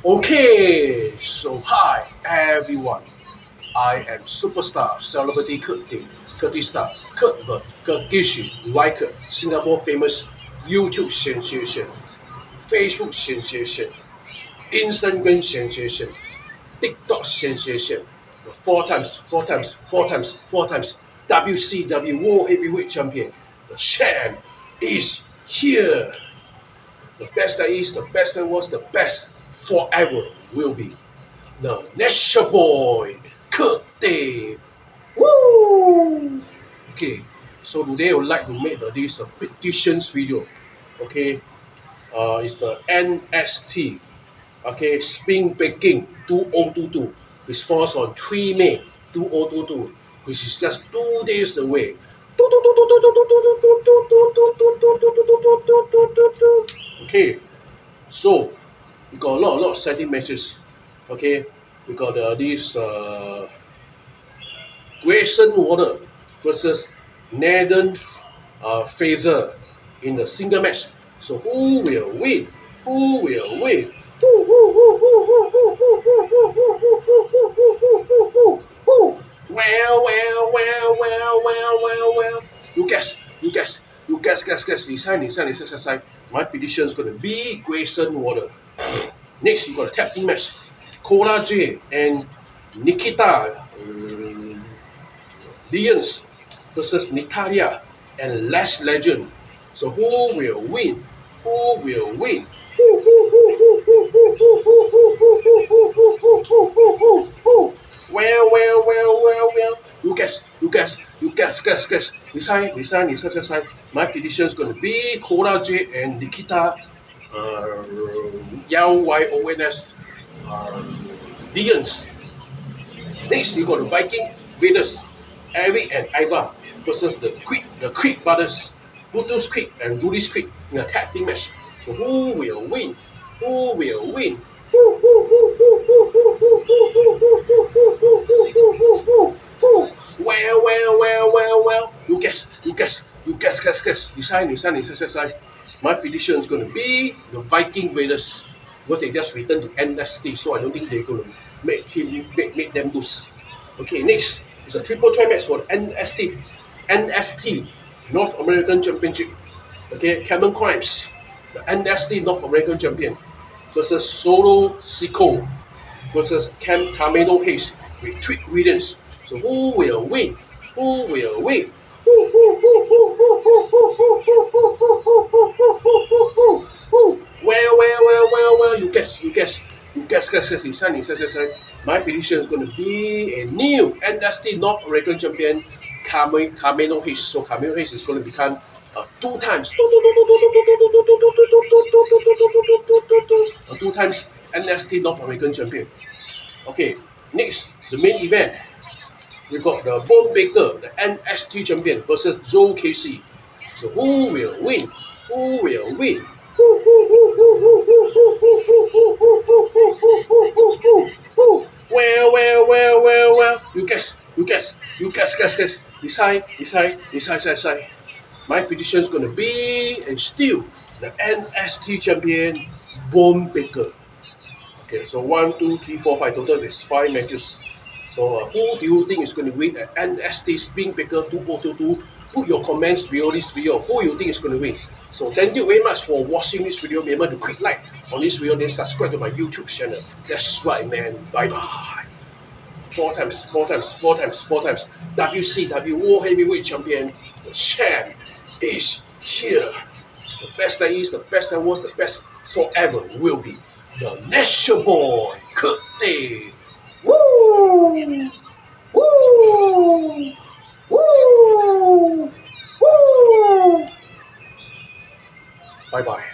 Okay, so hi everyone. I am superstar celebrity Curtis Star, Kurt Gishi, Riker, Singapore famous YouTube sensation, Facebook sensation, Instagram sensation, TikTok sensation, the four times WCW World Heavyweight Champion. The champ is here. The best that is, the best that was, the best forever will be. The Nature Boy, Kurt Dave. Woo! Okay, so today I would like to make this petitions video. Okay, it's the NXT. Okay, Spring Breaking 2022, which falls on 3 May 2022, which is just 2 days away. Okay, so we got a lot of exciting matches. Okay, we got this Grayson versus Nathan Fraser in the single match. So who will win? Who will win? Well. You guess. Decide. My prediction is going to be Grayson Water. Next, you got a tag team match. Cora J and Nikita Lyons versus Natalia and Lash Legend. So who will win? Who will win? Well. You guess. Decide. My prediction is going to be Cora J and Nikita Lyons Lyons. Next, you got the Viking Raiders, Eric and Iva versus the Creek brothers, Brutus Creek and Rudy's Creek in a tag team match. So who will win? Who will win? Well. You guess. Decide. My prediction is going to be the Viking Raiders because they just returned to NXT, so I don't think they're going to make them lose. Okay, next is a triple threat match for the NXT North American Championship. Okay, Cameron Grimes, the NXT North American Champion, versus Solo Sikoa versus Carmelo Hayes with Trick Williams. So who will win? Who will win? Well. You guess. Decide. My prediction is going to be a new NXT North American Champion, Carmelo Hayes. So Carmelo Hayes is going to become two times NXT North American Champion. Okay, next, the main event. We got the Bone Baker, the NXT Champion versus Joe Casey. So who will win? Who will win? Well. You guess. Decide. My prediction is going to be and still the NXT Champion, Bone Baker. Okay, so 1, 2, 3, 4, 5 total is 5 matches. So who do you think is going to win at NXT Spring Breaker 2022? Put your comments below this video. Who you think is going to win? So thank you very much for watching this video. Remember to click like on this video, then subscribe to my YouTube channel. That's right, man. Bye bye. 4 times. WCW World Heavyweight Champion. The champ is here. The best that is, the best that was, the best forever will be. The Nature Boy, Kurt Dave. Woo! Bye bye.